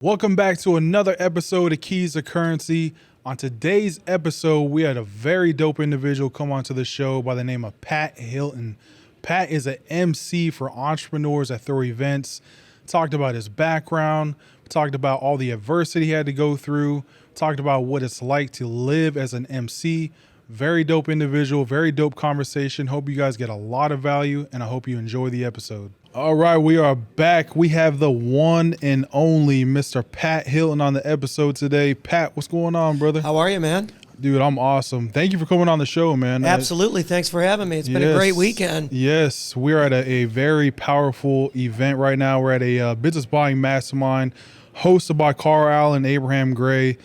Welcome back to another episode of Keys to Currency. On today's episode, we had a very dope individual come onto the show by the name of Pat Hilton. Pat is an MC for entrepreneurs that throw events. Talked about his background, talked about all the adversity he had to go through, talked about what it's like to live as an MC. Very dope individual, very dope conversation. Hope you guys get a lot of value, and I hope you enjoy the episode. All right, we are back. We have the one and only Mr. Pat Hilton on the episode today. Pat, what's going on, brother? How are you, man? Dude, I'm awesome. Thank you for coming on the show, man. Absolutely. Thanks for having me. It's been a great weekend. Yes, we're at a very powerful event right now. We're at a business buying mastermind hosted by Carl Allen and Abraham Gray.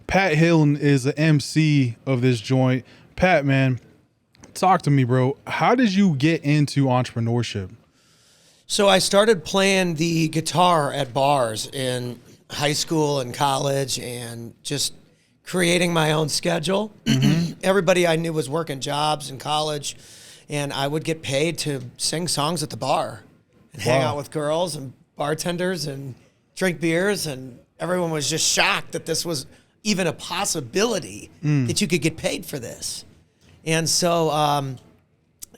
Pat Hilton is the MC of this joint. Pat, man, talk to me, bro. How did you get into entrepreneurship? So I started playing the guitar at bars in high school and college and just creating my own schedule. Mm-hmm. Everybody I knew was working jobs in college, and I would get paid to sing songs at the bar and hang out with girls and bartenders and drink beers, and everyone was just shocked that this was even a possibility that you could get paid for this. And so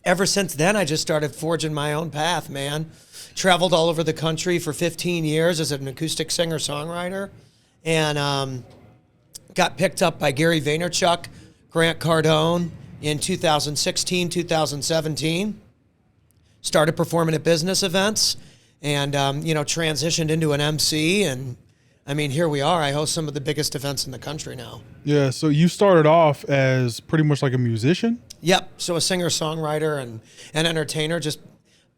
ever since then, I just started forging my own path, man. Traveled all over the country for 15 years as an acoustic singer-songwriter, and got picked up by Gary Vaynerchuk, Grant Cardone in 2016, 2017. Started performing at business events and, transitioned into an MC. And, I mean, here we are. I host some of the biggest events in the country now. Yeah, so you started off as pretty much like a musician? Yep, so a singer-songwriter and an entertainer, just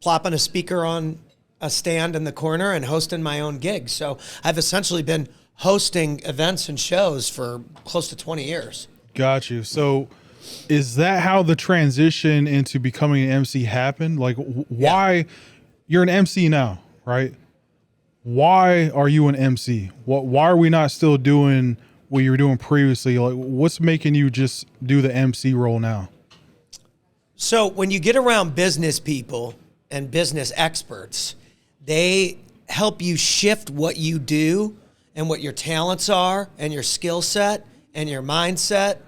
plopping a speaker on a stand in the corner and hosting my own gigs. So I've essentially been hosting events and shows for close to 20 years. Got you. So is that how the transition into becoming an MC happened? Like why you're an MC now, right? Why are you an MC? Why are we not still doing what you were doing previously? Like what's making you just do the MC role now? So when you get around business people and business experts, they help you shift what you do and what your talents are and your skill set and your mindset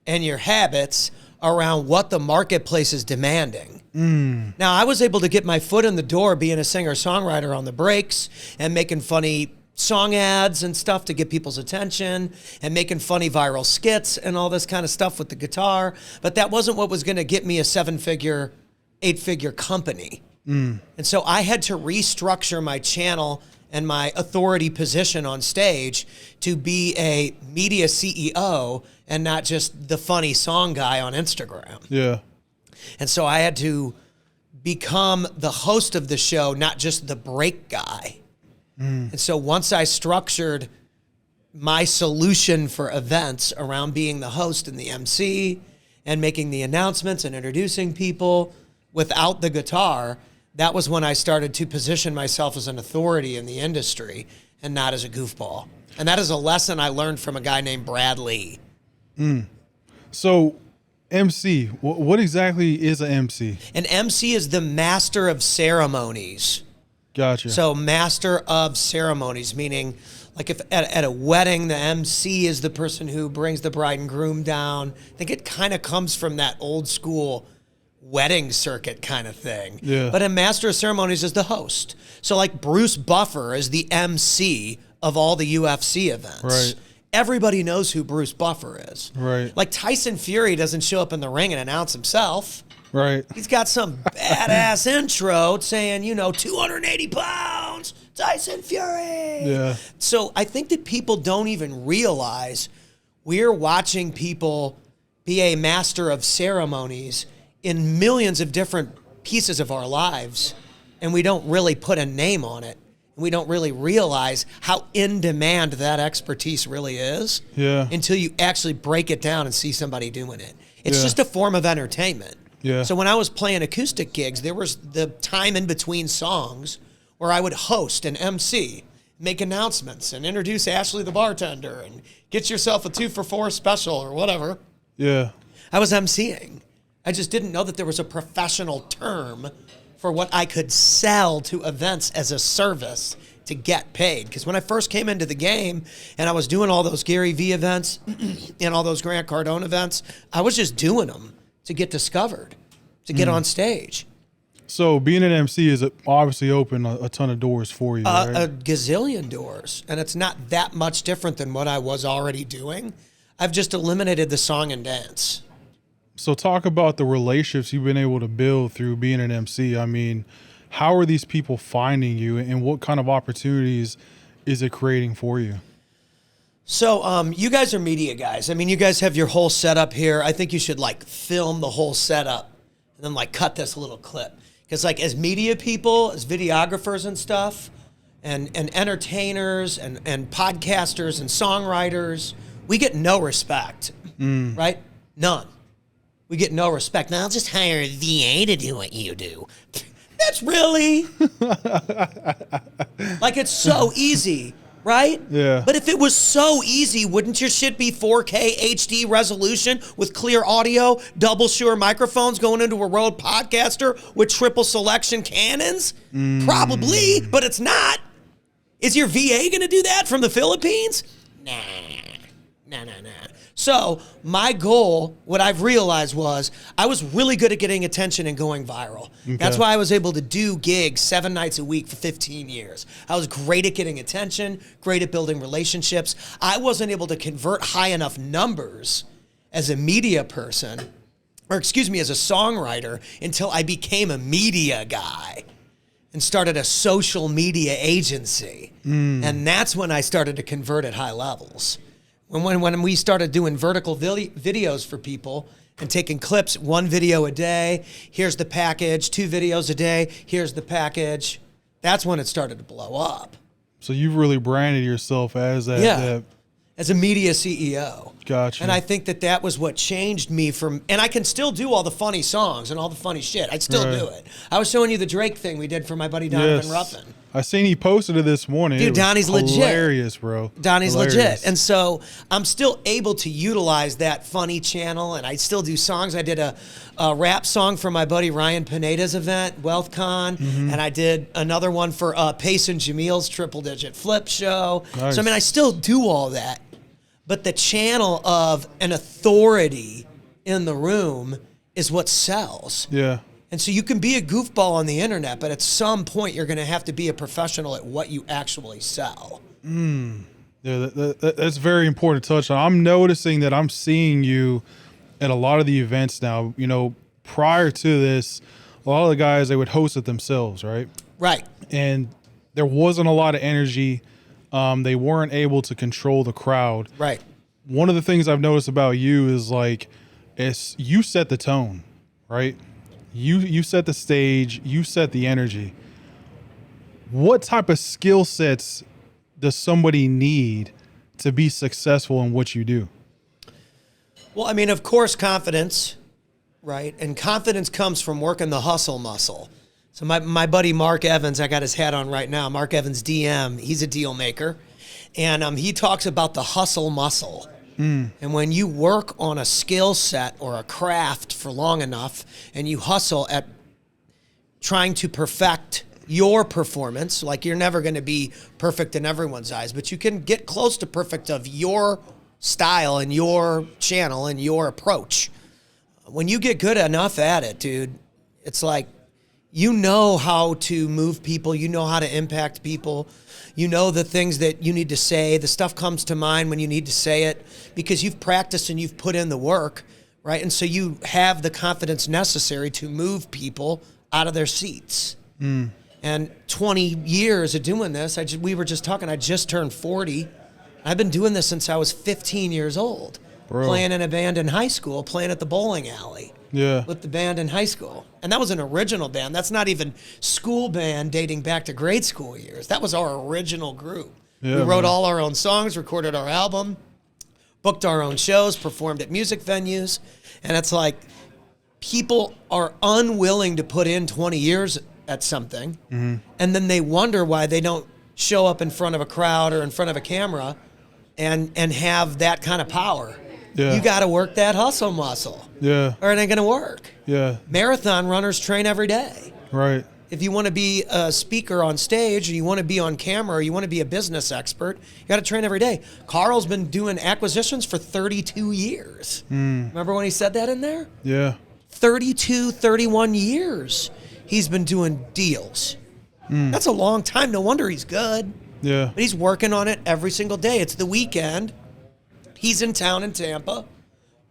and your habits around what the marketplace is demanding. Now, I was able to get my foot in the door being a singer-songwriter on the breaks and making funny song ads and stuff to get people's attention and making funny viral skits and all this kind of stuff with the guitar. But that wasn't what was going to get me a 7-figure, 8-figure company. And so I had to restructure my channel and my authority position on stage to be a media CEO and not just the funny song guy on Instagram. Yeah. And so I had to become the host of the show, not just the break guy. And so once I structured my solution for events around being the host and the MC and making the announcements and introducing people without the guitar, that was when I started to position myself as an authority in the industry and not as a goofball. And that is a lesson I learned from a guy named Brad Lee. So MC, what exactly is an MC? An MC is the master of ceremonies. Gotcha. So master of ceremonies, meaning like if at a wedding, the MC is the person who brings the bride and groom down. I think it kind of comes from that old school wedding circuit kind of thing. Yeah. But a master of ceremonies is the host. So like Bruce Buffer is the MC of all the UFC events. Right. Everybody knows who Bruce Buffer is. Right. Like Tyson Fury doesn't show up in the ring and announce himself. Right. He's got some badass intro saying, 280 pounds, Tyson Fury. Yeah. So I think that people don't even realize we're watching people be a master of ceremonies in millions of different pieces of our lives, and we don't really put a name on it. We don't really realize how in demand that expertise really is until you actually break it down and see somebody doing it. It's just a form of entertainment. Yeah. So when I was playing acoustic gigs, there was the time in between songs where I would host and MC, make announcements and introduce Ashley the bartender and get yourself a 2-for-4 special or whatever. Yeah. I was MCing. I just didn't know that there was a professional term for what I could sell to events as a service to get paid. Because when I first came into the game and I was doing all those Gary Vee events and all those Grant Cardone events, I was just doing them to get discovered, to get on stage. So being an MC is obviously opened a ton of doors for you, right? A gazillion doors. And it's not that much different than what I was already doing. I've just eliminated the song and dance. So talk about the relationships you've been able to build through being an MC. I mean, how are these people finding you, and what kind of opportunities is it creating for you? So you guys are media guys. I mean, you guys have your whole setup here. I think you should like film the whole setup and then like cut this little clip. Because like as media people, as videographers and stuff, and entertainers and podcasters and songwriters, we get no respect, right? None. We get no respect. Now I'll just hire a VA to do what you do. That's really like it's so easy, right? Yeah. But if it was so easy, wouldn't your shit be 4K HD resolution with clear audio, double Shure microphones going into a Rode Podcaster with triple selection cannons? Probably, but it's not. Is your VA going to do that from the Philippines? Nah. So my goal, what I've realized was I was really good at getting attention and going viral. Okay. That's why I was able to do gigs 7 nights a week for 15 years. I was great at getting attention, great at building relationships. I wasn't able to convert high enough numbers as a media person, or excuse me, as a songwriter until I became a media guy and started a social media agency. And that's when I started to convert at high levels. When we started doing vertical videos for people and taking clips, 1 video a day, here's the package, 2 videos a day, here's the package, that's when it started to blow up. So you've really branded yourself as that. As a media CEO. Gotcha. And I think that was what changed me from, and I can still do all the funny songs and all the funny shit. I'd still do it. I was showing you the Drake thing we did for my buddy Donovan Ruffin. I seen he posted it this morning. Dude, Donnie's legit. Hilarious, bro. Donnie's legit. And so I'm still able to utilize that funny channel, and I still do songs. I did a rap song for my buddy Ryan Pineda's event, WealthCon, and I did another one for Pace and Jamil's Triple Digit Flip Show. Nice. So, I mean, I still do all that. But the channel of an authority in the room is what sells. Yeah. And so you can be a goofball on the internet, but at some point you're going to have to be a professional at what you actually sell. Yeah, that's very important to touch on. I'm noticing that I'm seeing you at a lot of the events now. You know, prior to this, a lot of the guys, they would host it themselves, right? Right. And there wasn't a lot of energy. They weren't able to control the crowd. Right. One of the things I've noticed about you is like, you set the tone, right? You set the stage, you set the energy. What type of skill sets does somebody need to be successful in what you do? Well, I mean, of course, confidence, right? And confidence comes from working the hustle muscle. So my buddy Mark Evans, I got his hat on right now, Mark Evans DM, he's a deal maker. And he talks about the hustle muscle. And when you work on a skill set or a craft for long enough and you hustle at trying to perfect your performance, like you're never going to be perfect in everyone's eyes, but you can get close to perfect of your style and your channel and your approach. When you get good enough at it, dude, it's like you know how to move people, you know how to impact people. You know the things that you need to say. The stuff comes to mind when you need to say it because you've practiced and you've put in the work, right? And so you have the confidence necessary to move people out of their seats. And 20 years of doing this, we were just talking, I just turned 40. I've been doing this since I was 15 years old. Bro. Playing in a band in high school, playing at the bowling alley. Yeah. With the band in high school. And that was an original band. That's not even school band dating back to grade school years. That was our original group. Yeah, we wrote all our own songs, recorded our album, booked our own shows, performed at music venues. And it's like people are unwilling to put in 20 years at something. And then they wonder why they don't show up in front of a crowd or in front of a camera and have that kind of power. Yeah. You got to work that hustle muscle. Yeah. Or it ain't going to work. Yeah. Marathon runners train every day. Right. If you want to be a speaker on stage, or you want to be on camera, or you want to be a business expert, you got to train every day. Carl's been doing acquisitions for 32 years. Remember when he said that in there? Yeah. 32, 31 years he's been doing deals. That's a long time. No wonder he's good. Yeah. But he's working on it every single day. It's the weekend. He's in town in Tampa,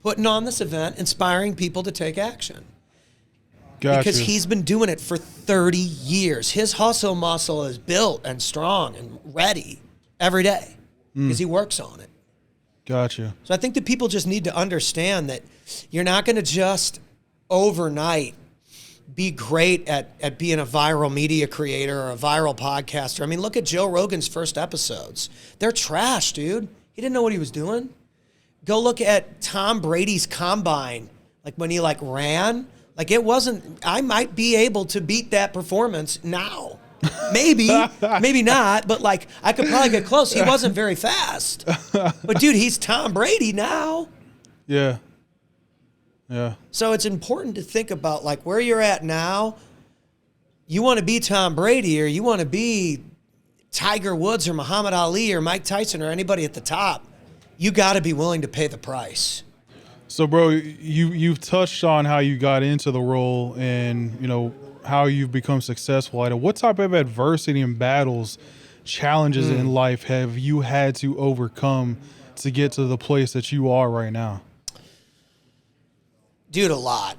putting on this event, inspiring people to take action. Gotcha. Because he's been doing it for 30 years. His hustle muscle is built and strong and ready every day because he works on it. Gotcha. So I think that people just need to understand that you're not going to just overnight be great at being a viral media creator or a viral podcaster. I mean, look at Joe Rogan's first episodes. They're trash, dude. He didn't know what he was doing. Go look at Tom Brady's combine, like when he ran. Like it wasn't, I might be able to beat that performance now. Maybe, maybe not, but like I could probably get close. He wasn't very fast. But dude, he's Tom Brady now. Yeah. Yeah. So it's important to think about like where you're at now. You want to be Tom Brady or you want to be Tiger Woods or Muhammad Ali or Mike Tyson or anybody at the top. You got to be willing to pay the price. So, bro, you've touched on how you got into the role and, how you've become successful at it. What type of adversity and battles, challenges in life have you had to overcome to get to the place that you are right now? Dude, a lot.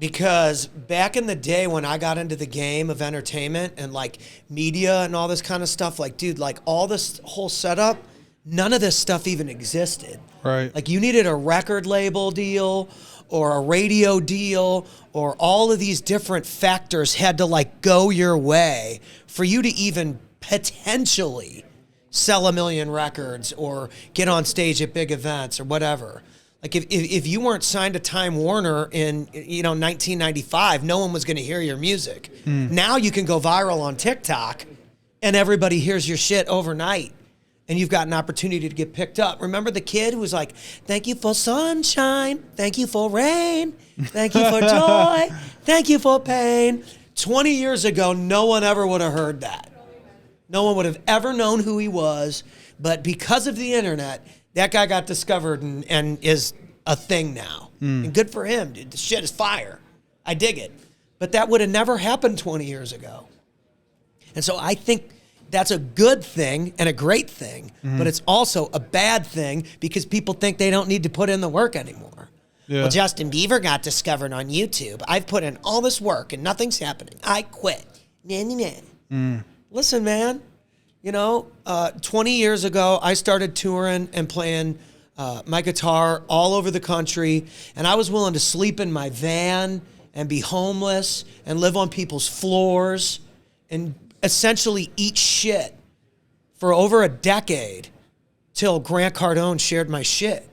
Because back in the day when I got into the game of entertainment and like media and all this kind of stuff, like, dude, like all this whole setup, none of this stuff even existed. Right. Like you needed a record label deal or a radio deal or all of these different factors had to like go your way for you to even potentially sell 1 million records or get on stage at big events or whatever. Like if you weren't signed to Time Warner in 1995, no one was going to hear your music. Now you can go viral on TikTok and everybody hears your shit overnight. And you've got an opportunity to get picked up. Remember the kid who was like, thank you for sunshine, thank you for rain, thank you for joy, thank you for pain. 20 years ago, no one ever would have heard that. No one would have ever known who he was. But because of the internet, that guy got discovered and is a thing now. And good for him, dude. The shit is fire. I dig it. But that would have never happened 20 years ago. And so I think that's a good thing and a great thing, but it's also a bad thing because people think they don't need to put in the work anymore. Yeah. Well, Justin Bieber got discovered on YouTube. I've put in all this work and nothing's happening. I quit. Listen, man, 20 years ago, I started touring and playing my guitar all over the country, and I was willing to sleep in my van and be homeless and live on people's floors and essentially eat shit for over a decade till Grant Cardone shared my shit.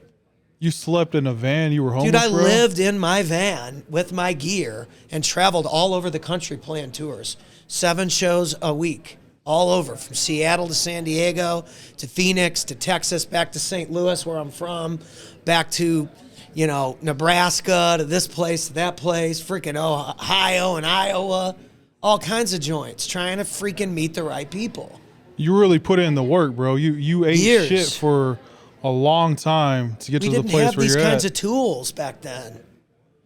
You slept in a van? You were homeless, Dude, I bro? lived in my van with my gear and traveled all over the country playing tours. 7 shows a week, all over, from Seattle to San Diego to Phoenix to Texas, back to St. Louis, where I'm from, back to, Nebraska, to this place, to that place, freaking Ohio and Iowa. All kinds of joints, trying to freaking meet the right people. You really put in the work, bro. You ate Years. shit for a long time to get to the place where you're at. We didn't have these kinds of tools back then.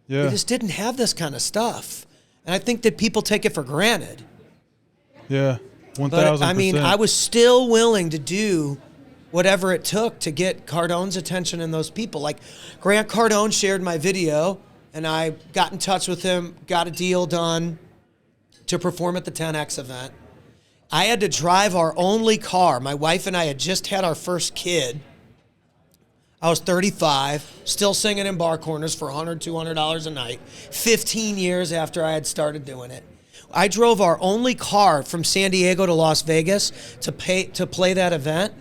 Yeah. We just didn't have this kind of stuff. And I think that people take it for granted. Yeah, 1,000%. But, I mean, I was still willing to do whatever it took to get Cardone's attention and those people. Like, Grant Cardone shared my video, and I got in touch with him, got a deal done to perform at the 10X event. I had to drive our only car. My wife and I had just had our first kid. I was 35, still singing in bar corners for $100, $200 a night, 15 years after I had started doing it. I drove our only car from San Diego to Las Vegas to play that event,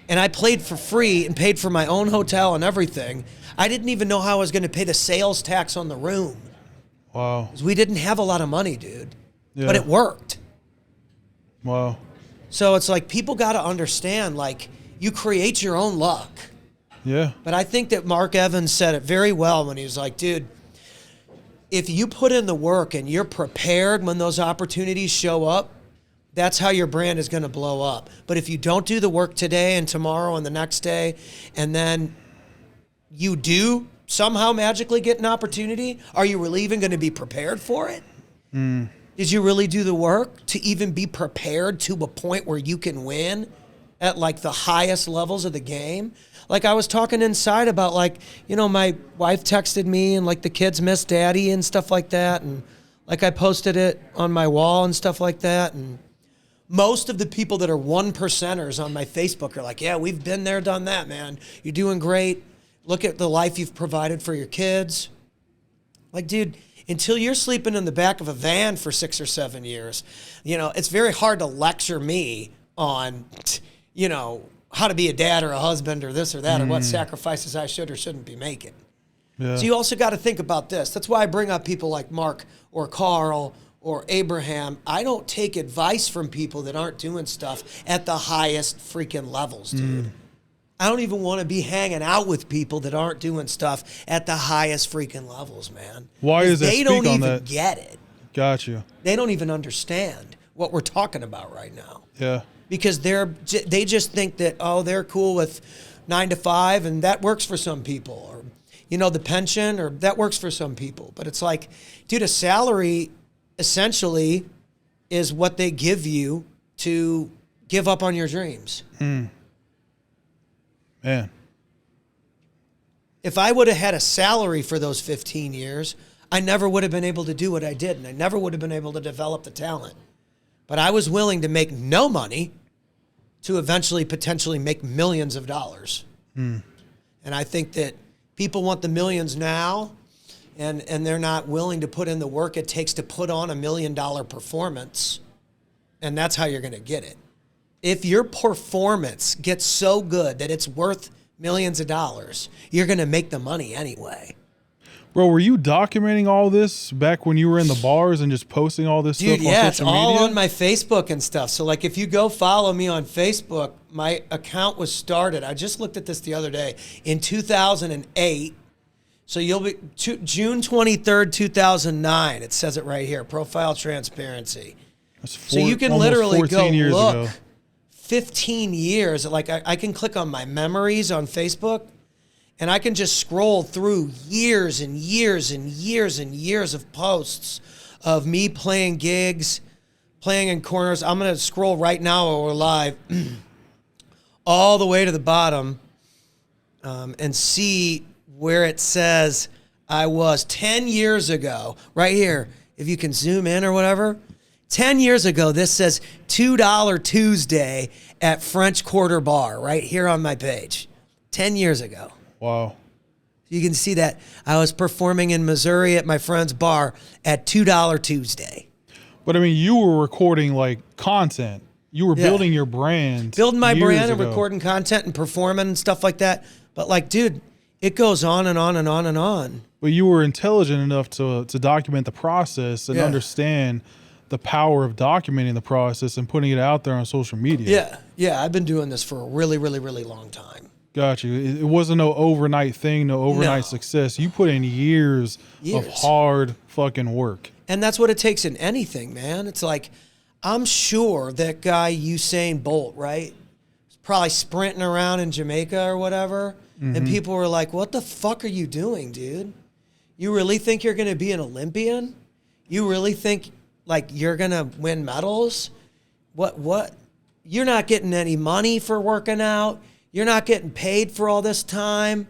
and I played for free and paid for my own hotel and everything. I didn't even know how I was going to pay the sales tax on the room. Wow. 'Cause we didn't have a lot of money, dude. Yeah. But it worked. Wow. So it's like people got to understand, like, you create your own luck. Yeah. But I think that Mark Evans said it very well when he was like, dude, if you put in the work and you're prepared when those opportunities show up, that's how your brand is going to blow up. But if you don't do the work today and tomorrow and the next day, and then you do somehow magically get an opportunity, are you really even going to be prepared for it? Did you really do the work to even be prepared to a point where you can win at like the highest levels of the game? Like I was talking inside about like, you know, my wife texted me and like the kids miss daddy and stuff like that. And like I posted it on my wall and stuff like that. And most of the people that are 1%ers on my Facebook are like, yeah, we've been there, done that, man. You're doing great. Look at the life you've provided for your kids. Like, dude, until you're sleeping in the back of a van for 6 or 7 years, you know, it's very hard to lecture me on, you know, how to be a dad or a husband or this or that or what sacrifices I should or shouldn't be making. Yeah. So you also got to think about this. That's why I bring up people like Mark or Carl or Abraham. I don't take advice from people that aren't doing stuff at the highest freaking levels, dude. I don't even want to be hanging out with people that aren't doing stuff at the highest freaking levels, man. Why is that? They don't even get it. Got you. They don't even understand what we're talking about right now. Yeah. Because they just think that, oh, they're cool with 9 to 5 and that works for some people, or, you know, the pension, or that works for some people. But it's like, dude, a salary essentially is what they give you to give up on your dreams. Man. If I would have had a salary for those 15 years, I never would have been able to do what I did, and I never would have been able to develop the talent. But I was willing to make no money to eventually potentially make millions of dollars. And I think that people want the millions now, and they're not willing to put in the work it takes to put on $1 million performance, and that's how you're going to get it. If your performance gets so good that it's worth millions of dollars, you're going to make the money anyway. Bro, were you documenting all this back when you were in the bars and just posting all this stuff on social media? It's all on my Facebook and stuff. So like if you go follow me on Facebook, my account was started. I just looked at this the other day in 2008. So you'll be June 23rd, 2009. It says it right here, profile transparency. So you can literally go look ago. 15 years. Like I can click on my memories on Facebook, and I can just scroll through years and years and years and years of posts of me playing gigs, playing in corners. I'm going to scroll right now while we're live all the way to the bottom and see where it says I was 10 years ago. Right here, if you can zoom in or whatever. 10 years ago, this says $2 Tuesday at French Quarter Bar right here on my page. 10 years ago. Wow. You can see that I was performing in Missouri at my friend's bar at $2 Tuesday. But I mean, you were recording like content. You were building your brand. Building my brand and recording content and performing and stuff like that. But like, dude, it goes on and on and on and on. But you were intelligent enough to document the process and understand the power of documenting the process and putting it out there on social media. Yeah. I've been doing this for a really, really, really long time. Got you. It wasn't no overnight thing, no overnight success. You put in years of hard fucking work. And that's what it takes in anything, man. It's like, I'm sure that guy Usain Bolt, right? He's probably sprinting around in Jamaica or whatever. And people were like, what the fuck are you doing, dude? You really think you're going to be an Olympian? You really think like you're going to win medals? What? You're not getting any money for working out. You're not getting paid for all this time.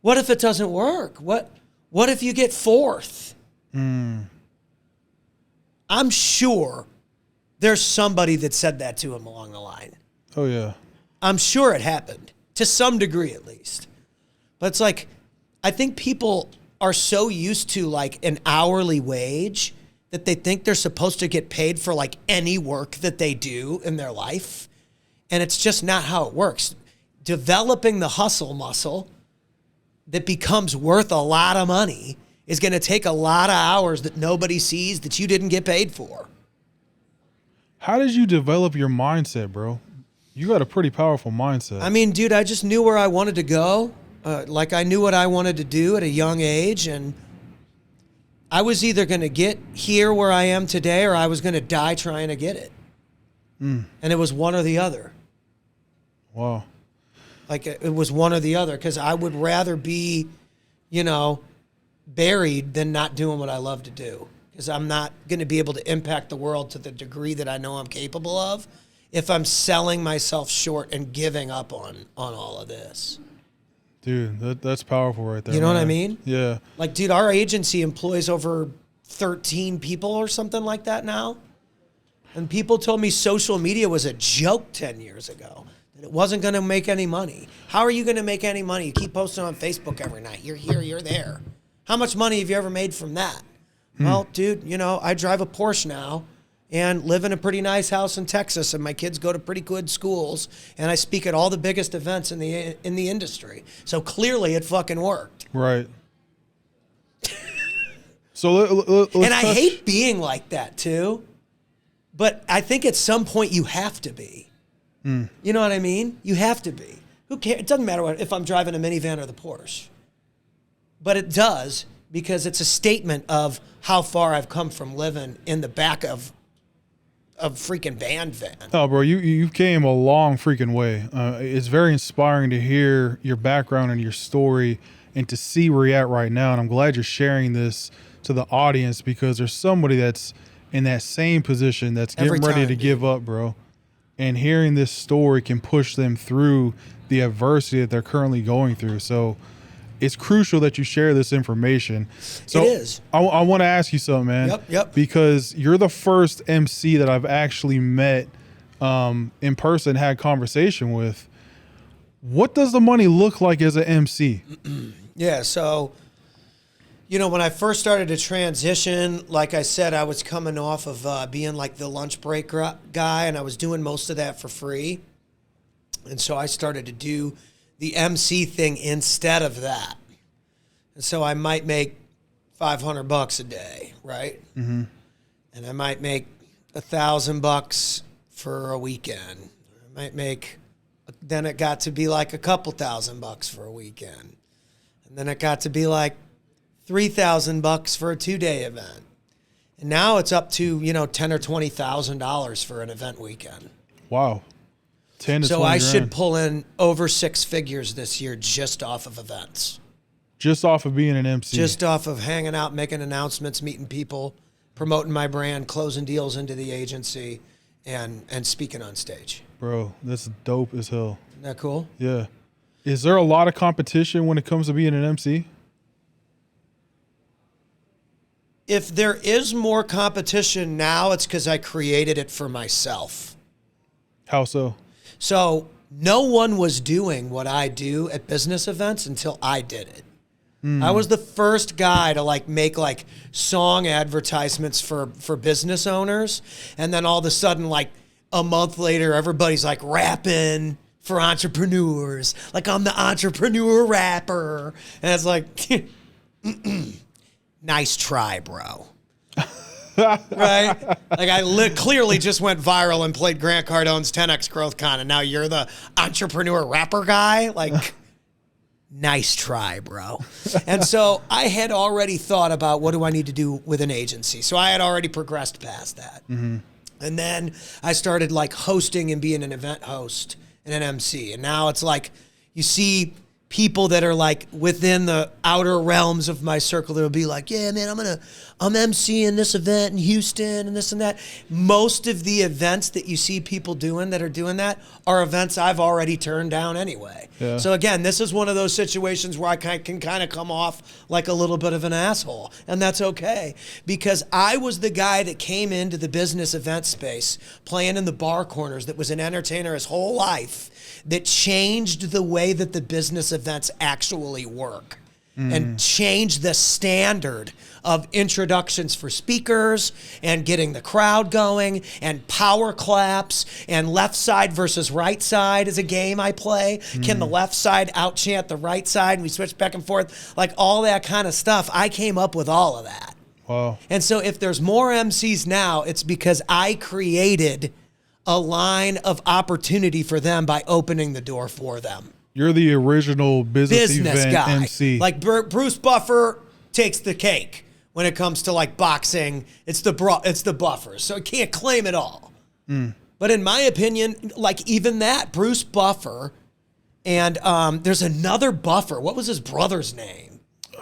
What if it doesn't work? What if you get fourth? I'm sure there's somebody that said that to him along the line. Oh, yeah. I'm sure it happened, to some degree at least. But it's like, I think people are so used to like an hourly wage that they think they're supposed to get paid for like any work that they do in their life. And it's just not how it works. Developing the hustle muscle that becomes worth a lot of money is going to take a lot of hours that nobody sees that you didn't get paid for. How did you develop your mindset, bro? You got a pretty powerful mindset. I mean, dude, I just knew where I wanted to go. Like I knew what I wanted to do at a young age, and I was either going to get here where I am today or I was going to die trying to get it. And it was one or the other. Wow. Like it was one or the other, because I would rather be, buried than not doing what I love to do. Because I'm not going to be able to impact the world to the degree that I know I'm capable of if I'm selling myself short and giving up on all of this. Dude, that's powerful right there. You know man. what I mean? Yeah. Like, dude, our agency employs over 13 people or something like that now. And people told me social media was a joke 10 years ago. That it wasn't going to make any money. How are you going to make any money? You keep posting on Facebook every night. You're here, you're there. How much money have you ever made from that? Well, dude, I drive a Porsche now and live in a pretty nice house in Texas, and my kids go to pretty good schools, and I speak at all the biggest events in the industry. So clearly it fucking worked. Right. So let's and I hate being like that too, but I think at some point you have to be. You know what I mean? You have to be. Who cares? It doesn't matter if I'm driving a minivan or the Porsche. But it does, because it's a statement of how far I've come from living in the back of a freaking van. Oh, bro, you came a long freaking way. It's very inspiring to hear your background and your story and to see where you're at right now. And I'm glad you're sharing this to the audience, because there's somebody that's in that same position that's getting ready to give up, bro. And hearing this story can push them through the adversity that they're currently going through. So it's crucial that you share this information. So it is. I want to ask you something, man. Yep. Because you're the first MC that I've actually met in person, had conversation with. What does the money look like as an MC? Yeah, so, when I first started to transition, like I said, I was coming off of being like the lunch break guy, and I was doing most of that for free. And so I started to do the MC thing instead of that. And so I might make $500 a day, right? Mm-hmm. And I might make $1,000 for a weekend. I might make, then it got to be like a couple $1,000 for a weekend. And then it got to be like $3,000 for a 2-day event. And now it's up to, $10,000 or $20,000 for an event weekend. Wow. 10 to so 20 I grand. should pull in over 6 figures this year just off of events. Just off of being an MC. Just off of hanging out, making announcements, meeting people, promoting my brand, closing deals into the agency, and speaking on stage. Bro, that's dope as hell. Isn't that cool? Yeah. Is there a lot of competition when it comes to being an MC? If there is more competition now, it's because I created it for myself. How so? So no one was doing what I do at business events until I did it. I was the first guy to make song advertisements for business owners. And then all of a sudden, a month later, everybody's rapping for entrepreneurs. I'm the entrepreneur rapper. And it's like, nice try, bro. Right? I clearly just went viral and played Grant Cardone's 10X Growth Con, and now you're the entrepreneur rapper guy? Nice try, bro. And so I had already thought about what do I need to do with an agency. So I had already progressed past that. Mm-hmm. And then I started hosting and being an event host and an MC. And now it's you see people that are within the outer realms of my circle that'll be yeah, man, I'm MCing this event in Houston and this and that. Most of the events that you see people doing that are doing that are events I've already turned down anyway. Yeah. So again, this is one of those situations where I can kind of come off like a little bit of an asshole, and that's okay, because I was the guy that came into the business event space playing in the bar corners, that was an entertainer his whole life, that changed the way that the business events actually work and changed the standard of introductions for speakers and getting the crowd going and power claps and left side versus right side is a game I play. Can the left side out-chant the right side? And we switch back and forth, all that kind of stuff. I came up with all of that. Wow. And so if there's more MCs now, it's because I created a line of opportunity for them by opening the door for them. You're the original business event guy. MC. Bruce Buffer takes the cake. when it comes to like boxing. It's the buffers, so it can't claim it all. But in my opinion, like even that, Bruce Buffer, and there's another Buffer. What was his brother's name?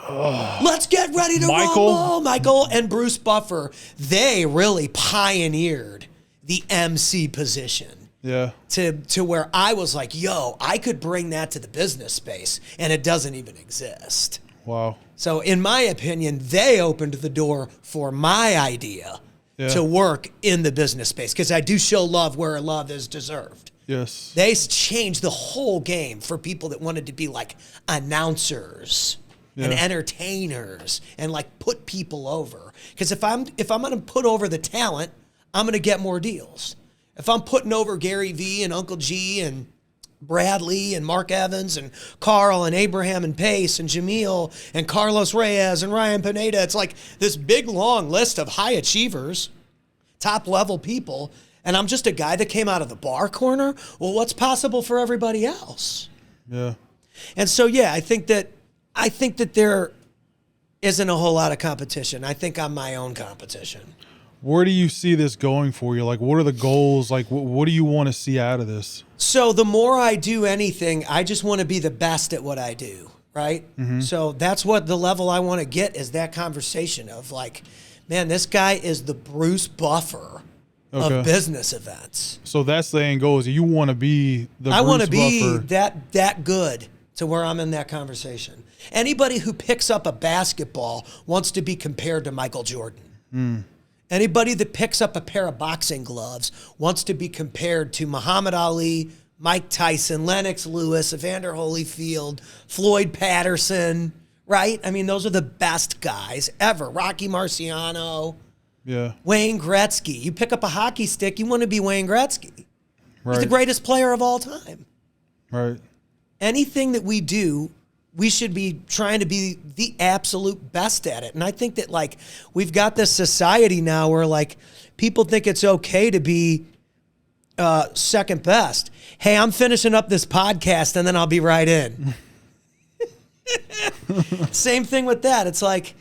Let's get ready to rumble. Michael and Bruce Buffer, they really pioneered the MC position. Yeah. To where I was like, yo, I could bring that to the business space, and it doesn't even exist. Wow. So in my opinion, they opened the door for my idea to work in the business space, because I do show love where love is deserved. Yes. They changed the whole game for people that wanted to be like announcers and entertainers and like put people over. Because if I'm going to put over the talent, I'm going to get more deals. If I'm putting over Gary Vee and Uncle G and Bradley and Mark Evans and Carl and Abraham and Pace and Jamil and Carlos Reyes and Ryan Pineda, it's like this big long list of high achievers, top level people, and I'm just a guy that came out of the bar corner. Well, what's possible for everybody else? Yeah. And so I think that there isn't a whole lot of competition. I think I'm my own competition. Where do you see this going for you? Like, what are the goals? Like, what do you want to see out of this? So the more I do anything, I just want to be the best at what I do, right? Mm-hmm. So that's what the level I want to get is that conversation of like, man, this guy is the Bruce Buffer of business events. So that's the end goal is you want to be the I want to Bruce be that good to where I'm in that conversation. Anybody who picks up a basketball wants to be compared to Michael Jordan. Anybody that picks up a pair of boxing gloves wants to be compared to Muhammad Ali, Mike Tyson, Lennox Lewis, Evander Holyfield, Floyd Patterson, right? I mean, those are the best guys ever. Rocky Marciano, Wayne Gretzky. You pick up a hockey stick, you want to be Wayne Gretzky. Right. He's the greatest player of all time. Right. Anything that we do, we should be trying to be the absolute best at it. And I think that like we've got this society now where like people think it's okay to be second best. Hey, I'm finishing up this podcast and then I'll be right in. Same thing with that. It's like,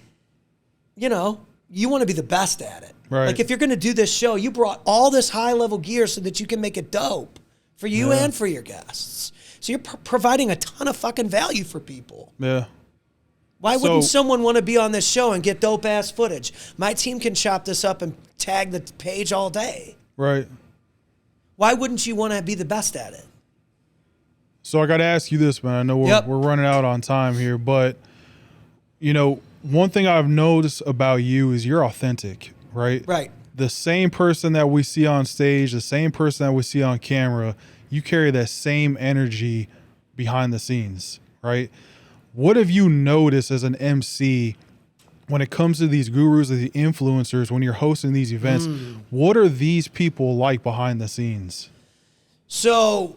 you want to be the best at it. Right. Like if you're going to do this show, you brought all this high level gear so that you can make it dope for you and for your guests. So you're providing a ton of fucking value for people. Yeah. Why wouldn't someone want to be on this show and get dope-ass footage? My team can chop this up and tag the page all day. Right. Why wouldn't you want to be the best at it? So I got to ask you this, man. I know we're running out on time here, but, one thing I've noticed about you is you're authentic, right? Right. The same person that we see on stage, the same person that we see on camera, you carry that same energy behind the scenes, right? What have you noticed as an MC when it comes to these gurus or the influencers, when you're hosting these events? What are these people like behind the scenes? So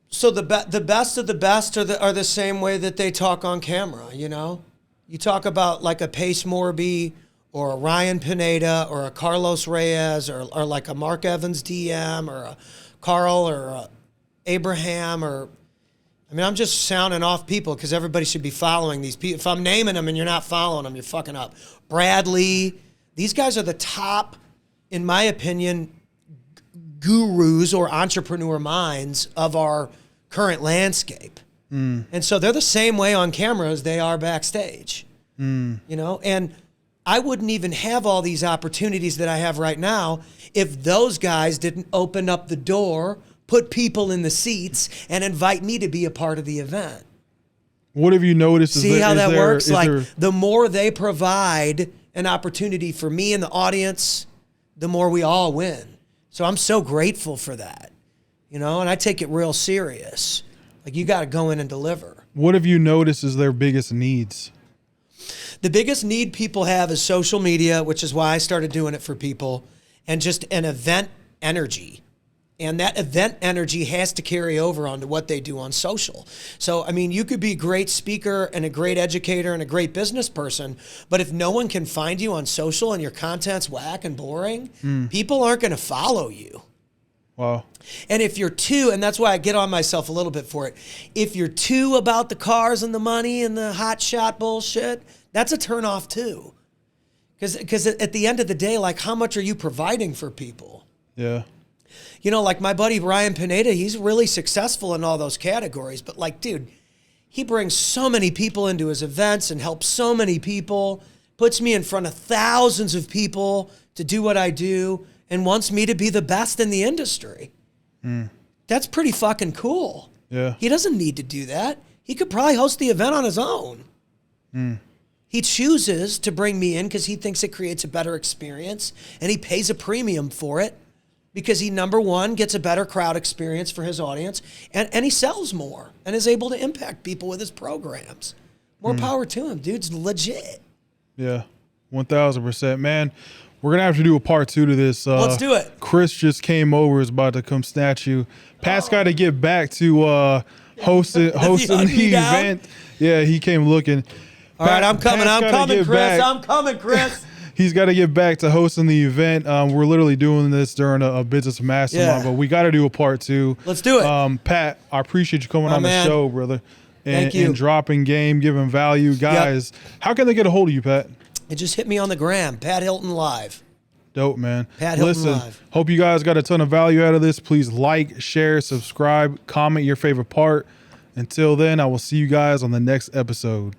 the best of the best are the same way that they talk on camera, You talk about like a Pace Morby or a Ryan Pineda or a Carlos Reyes or like a Mark Evans DM or a Carl or a Abraham I'm just sounding off people because everybody should be following these people. If I'm naming them and you're not following them, you're fucking up. Bradley, these guys are the top, in my opinion, gurus or entrepreneur minds of our current landscape. And so they're the same way on camera as they are backstage, and I wouldn't even have all these opportunities that I have right now if those guys didn't open up the door, put people in the seats, and invite me to be a part of the event. What have you noticed? See how that works? The more they provide an opportunity for me and the audience, the more we all win. So I'm so grateful for that, and I take it real serious. Like you got to go in and deliver. What have you noticed is their biggest needs? The biggest need people have is social media, which is why I started doing it for people, and just an event energy. And that event energy has to carry over onto what they do on social. So, you could be a great speaker and a great educator and a great business person, but if no one can find you on social and your content's whack and boring, people aren't going to follow you. Wow. And if you're too, and that's why I get on myself a little bit for it, if you're too about the cars and the money and the hot shot bullshit, that's a turnoff too. Because at the end of the day, like, how much are you providing for people? Yeah. You know, like my buddy Ryan Pineda, he's really successful in all those categories. But like, dude, he brings so many people into his events and helps so many people, puts me in front of thousands of people to do what I do, and wants me to be the best in the industry. That's pretty fucking cool. Yeah. He doesn't need to do that. He could probably host the event on his own. He chooses to bring me in because he thinks it creates a better experience, and he pays a premium for it because he, number one, gets a better crowd experience for his audience, and he sells more and is able to impact people with his programs. More power to him. Dude's legit. Yeah, 1,000%. Man, we're going to have to do a part 2 to this. Let's do it. Chris just came over, is about to come snatch you. Pat's got to get back to hosting the event. Yeah, he came looking. All right, I'm coming, Chris. I'm coming, Chris. He's got to get back to hosting the event. We're literally doing this during a business mastermind, but we got to do a part 2. Let's do it. Pat, I appreciate you coming on the show, brother. Thank you. And dropping game, giving value. Guys, how can they get a hold of you, Pat? It just hit me on the gram, Pat Hilton Live. Dope, man. Pat Hilton Live. Hope you guys got a ton of value out of this. Please like, share, subscribe, comment your favorite part. Until then, I will see you guys on the next episode.